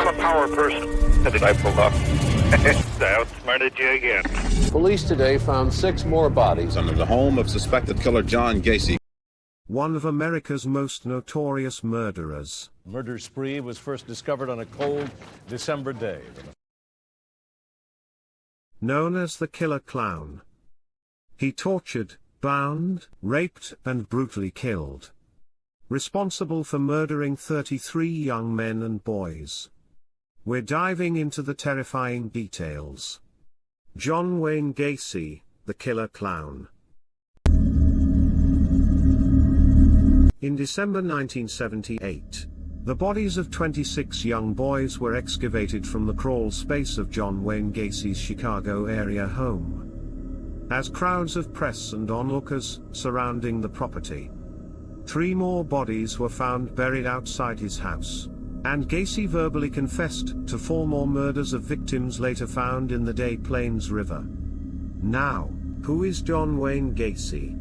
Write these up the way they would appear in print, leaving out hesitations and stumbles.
I'm a power person. I pulled up. I outsmarted you again. Police today found 6 more bodies under the home of suspected killer John Gacy. One of America's most notorious murderers. Murder spree was first discovered on a cold December day. Known as the Killer Clown. He tortured, bound, raped, and brutally killed. Responsible for murdering 33 young men and boys. We're diving into the terrifying details. John Wayne Gacy, the Killer Clown. In December 1978, the bodies of 26 young boys were excavated from the crawl space of John Wayne Gacy's Chicago area home. As crowds of press and onlookers surrounding the property, 3 more bodies were found buried outside his house, and Gacy verbally confessed to 4 more murders of victims later found in the Des Plaines River. Now, who is John Wayne Gacy?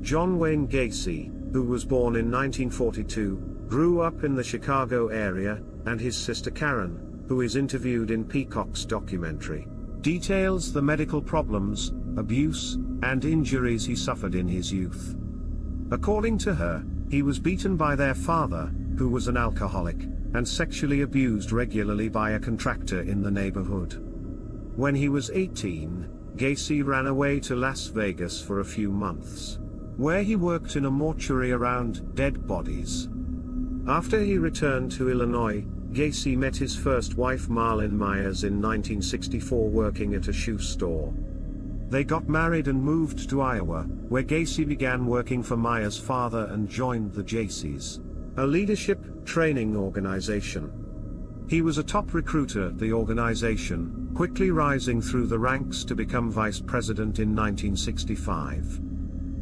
John Wayne Gacy, who was born in 1942, grew up in the Chicago area, and his sister Karen, who is interviewed in Peacock's documentary, details the medical problems, abuse, and injuries he suffered in his youth. According to her, he was beaten by their father, who was an alcoholic, and sexually abused regularly by a contractor in the neighborhood. When he was 18, Gacy ran away to Las Vegas for a few months, where he worked in a mortuary around dead bodies. After he returned to Illinois, Gacy met his first wife Marlyn Myers in 1964 working at a shoe store. They got married and moved to Iowa, where Gacy began working for Myers' father and joined the Jaycees, a leadership training organization. He was a top recruiter at the organization, quickly rising through the ranks to become vice president in 1965.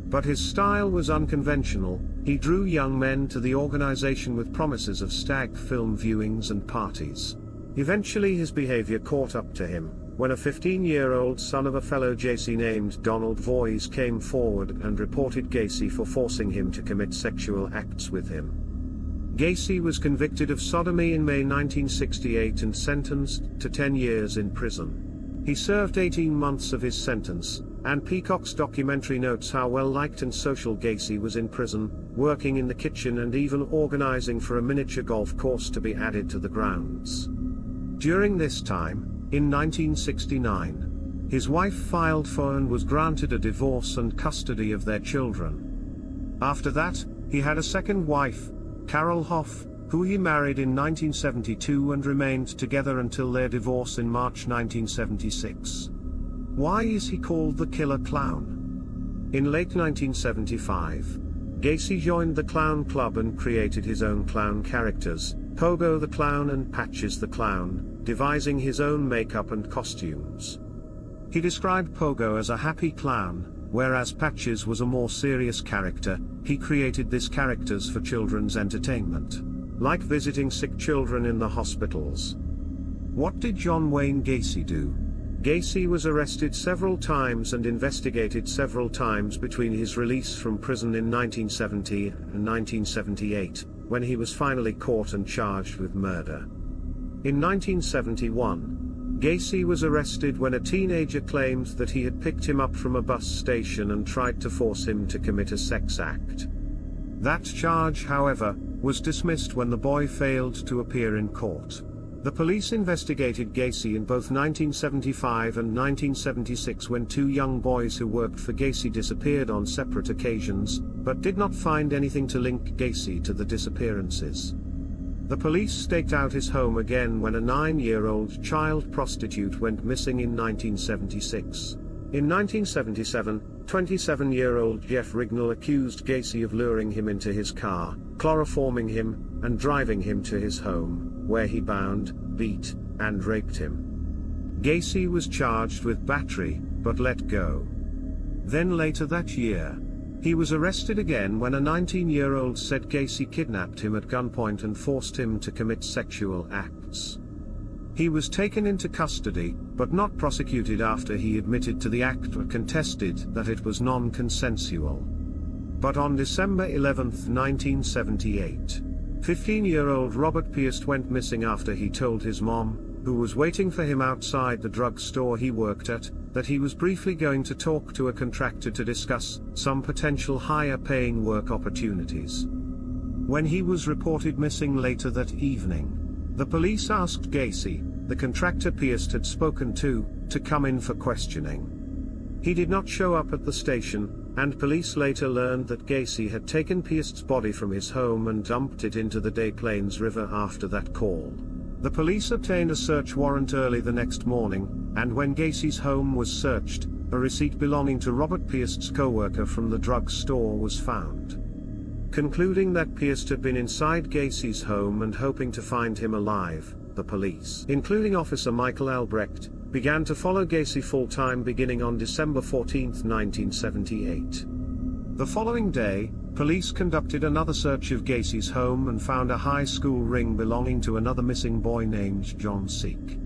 But his style was unconventional. He drew young men to the organization with promises of stag film viewings and parties. Eventually his behavior caught up to him, when a 15-year-old son of a fellow Jaycee named Donald Voice came forward and reported Gacy for forcing him to commit sexual acts with him. Gacy was convicted of sodomy in May 1968 and sentenced to 10 years in prison. He served 18 months of his sentence, and Peacock's documentary notes how well-liked and social Gacy was in prison, working in the kitchen and even organizing for a miniature golf course to be added to the grounds. During this time, in 1969, his wife filed for and was granted a divorce and custody of their children. After that, he had a second wife, Carol Hoff, who he married in 1972 and remained together until their divorce in March 1976. Why is he called the Killer Clown? In late 1975, Gacy joined the Clown Club and created his own clown characters, Pogo the Clown and Patches the Clown, devising his own makeup and costumes. He described Pogo as a happy clown, whereas Patches was a more serious character. He created these characters for children's entertainment, like visiting sick children in the hospitals. What did John Wayne Gacy do? Gacy was arrested several times and investigated several times between his release from prison in 1970 and 1978, when he was finally caught and charged with murder. In 1971, Gacy was arrested when a teenager claimed that he had picked him up from a bus station and tried to force him to commit a sex act. That charge, however, was dismissed when the boy failed to appear in court. The police investigated Gacy in both 1975 and 1976 when 2 young boys who worked for Gacy disappeared on separate occasions, but did not find anything to link Gacy to the disappearances. The police staked out his home again when a 9-year-old child prostitute went missing in 1976. In 1977, 27-year-old Jeff Rignall accused Gacy of luring him into his car, chloroforming him, and driving him to his home, where he bound, beat, and raped him. Gacy was charged with battery, but let go. Then later that year, he was arrested again when a 19-year-old said Gacy kidnapped him at gunpoint and forced him to commit sexual acts. He was taken into custody, but not prosecuted after he admitted to the act or contested that it was non-consensual. But on December 11, 1978, 15-year-old Robert Pierce went missing after he told his mom, who was waiting for him outside the drug store he worked at, that he was briefly going to talk to a contractor to discuss some potential higher-paying work opportunities. When he was reported missing later that evening, the police asked Gacy, the contractor Pierce had spoken to come in for questioning. He did not show up at the station, and police later learned that Gacy had taken Pierce's body from his home and dumped it into the Des Plaines River after that call. The police obtained a search warrant early the next morning, and when Gacy's home was searched, a receipt belonging to Robert Pierce's co-worker from the drug store was found. Concluding that Pierce had been inside Gacy's home and hoping to find him alive, the police, including Officer Michael Albrecht, began to follow Gacy full-time beginning on December 14, 1978. The following day, police conducted another search of Gacy's home and found a high school ring belonging to another missing boy named John Seek.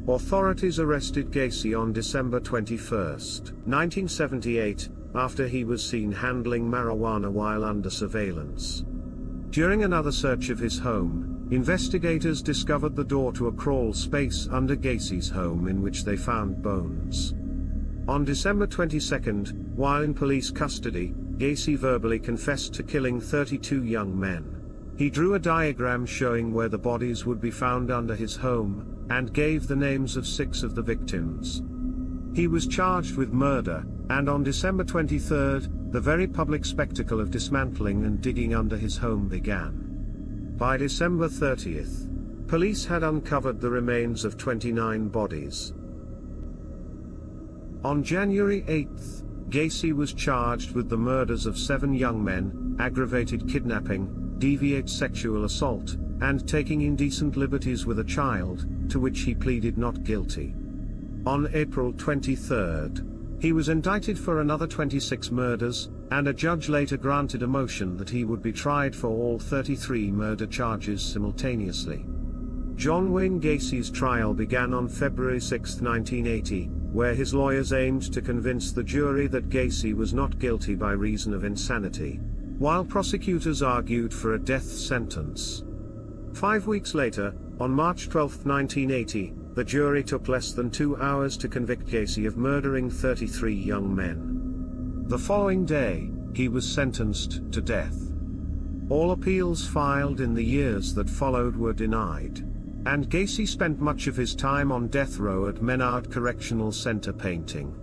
Authorities arrested Gacy on December 21, 1978, after he was seen handling marijuana while under surveillance. During another search of his home, investigators discovered the door to a crawl space under Gacy's home in which they found bones. On December 22, while in police custody, Gacy verbally confessed to killing 32 young men. He drew a diagram showing where the bodies would be found under his home, and gave the names of 6 of the victims. He was charged with murder, and on December 23, the very public spectacle of dismantling and digging under his home began. By December 30, police had uncovered the remains of 29 bodies. On January 8, Gacy was charged with the murders of 7 young men, aggravated kidnapping, deviant sexual assault, and taking indecent liberties with a child, to which he pleaded not guilty. On April 23, he was indicted for another 26 murders, and a judge later granted a motion that he would be tried for all 33 murder charges simultaneously. John Wayne Gacy's trial began on February 6, 1980, where his lawyers aimed to convince the jury that Gacy was not guilty by reason of insanity, while prosecutors argued for a death sentence. 5 weeks later, on March 12, 1980, the jury took less than 2 hours to convict Gacy of murdering 33 young men. The following day, he was sentenced to death. All appeals filed in the years that followed were denied, and Gacy spent much of his time on death row at Menard Correctional Center painting.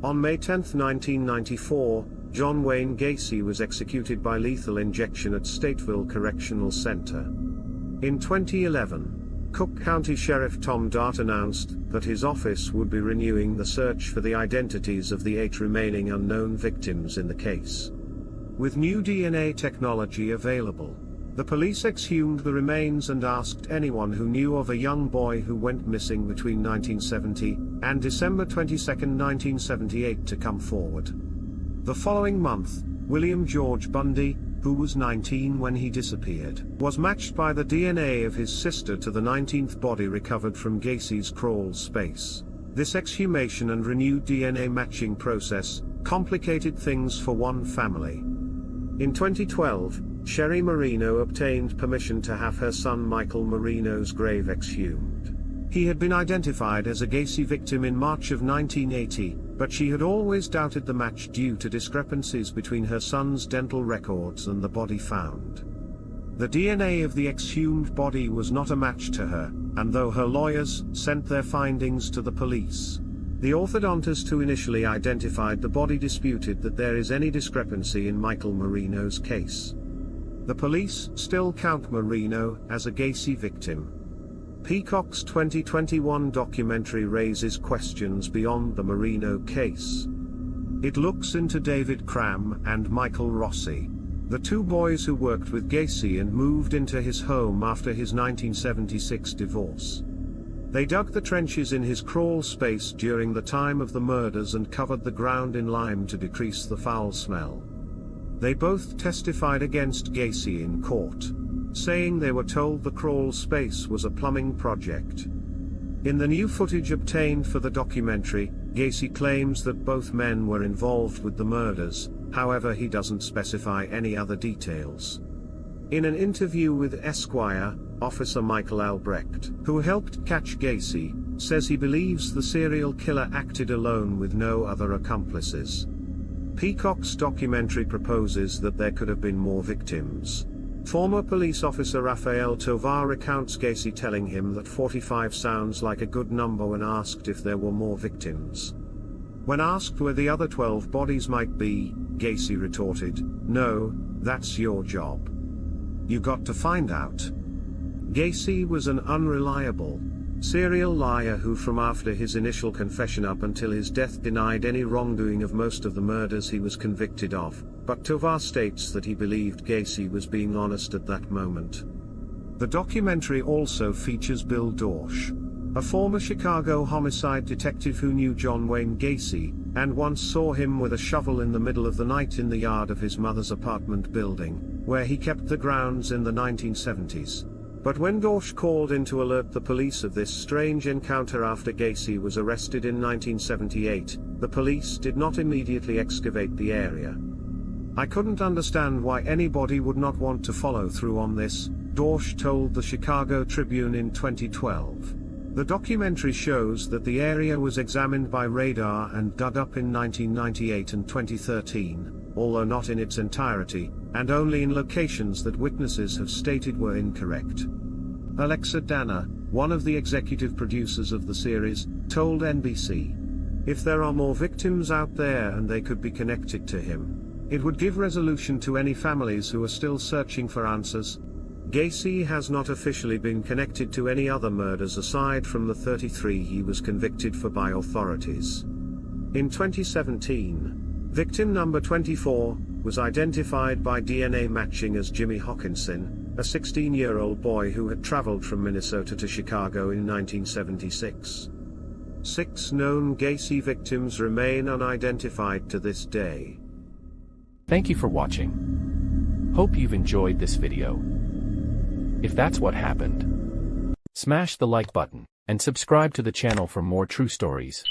On May 10, 1994, John Wayne Gacy was executed by lethal injection at Stateville Correctional Center. In 2011, Cook County Sheriff Tom Dart announced that his office would be renewing the search for the identities of the 8 remaining unknown victims in the case. With new DNA technology available, the police exhumed the remains and asked anyone who knew of a young boy who went missing between 1970 and December 22, 1978 to come forward. The following month, William George Bundy, who was 19 when he disappeared, was matched by the DNA of his sister to the 19th body recovered from Gacy's crawl space. This exhumation and renewed DNA matching process complicated things for one family. In 2012, Sherry Marino obtained permission to have her son Michael Marino's grave exhumed. He had been identified as a Gacy victim in March of 1980, but she had always doubted the match due to discrepancies between her son's dental records and the body found. The DNA of the exhumed body was not a match to her, and though her lawyers sent their findings to the police, the orthodontist who initially identified the body disputed that there is any discrepancy in Michael Marino's case. The police still count Marino as a Gacy victim. Peacock's 2021 documentary raises questions beyond the Marino case. It looks into David Cram and Michael Rossi, the 2 boys who worked with Gacy and moved into his home after his 1976 divorce. They dug the trenches in his crawl space during the time of the murders and covered the ground in lime to decrease the foul smell. They both testified against Gacy in court, saying they were told the crawl space was a plumbing project. In the new footage obtained for the documentary, Gacy claims that both men were involved with the murders, however he doesn't specify any other details. In an interview with Esquire, Officer Michael Albrecht, who helped catch Gacy, says he believes the serial killer acted alone with no other accomplices. Peacock's documentary proposes that there could have been more victims. Former police officer Rafael Tovar recounts Gacy telling him that 45 sounds like a good number when asked if there were more victims. When asked where the other 12 bodies might be, Gacy retorted, "No, that's your job. You got to find out." Gacy was an unreliable serial liar who from after his initial confession up until his death denied any wrongdoing of most of the murders he was convicted of, but Tovar states that he believed Gacy was being honest at that moment. The documentary also features Bill Dorsch, a former Chicago homicide detective who knew John Wayne Gacy, and once saw him with a shovel in the middle of the night in the yard of his mother's apartment building, where he kept the grounds in the 1970s. But when Dorsch called in to alert the police of this strange encounter after Gacy was arrested in 1978, the police did not immediately excavate the area. "I couldn't understand why anybody would not want to follow through on this," Dorsch told the Chicago Tribune in 2012. The documentary shows that the area was examined by radar and dug up in 1998 and 2013, although not in its entirety, and only in locations that witnesses have stated were incorrect. Alexa Danner, one of the executive producers of the series, told NBC, "If there are more victims out there and they could be connected to him, it would give resolution to any families who are still searching for answers." Gacy has not officially been connected to any other murders aside from the 33 he was convicted for by authorities. In 2017, victim number 24 was identified by DNA matching as Jimmy Hawkinson, a 16-year-old boy who had traveled from Minnesota to Chicago in 1976. 6 known Gacy victims remain unidentified to this day. Thank you for watching. Hope you've enjoyed this video. If that's what happened, smash the like button and subscribe to the channel for more true stories.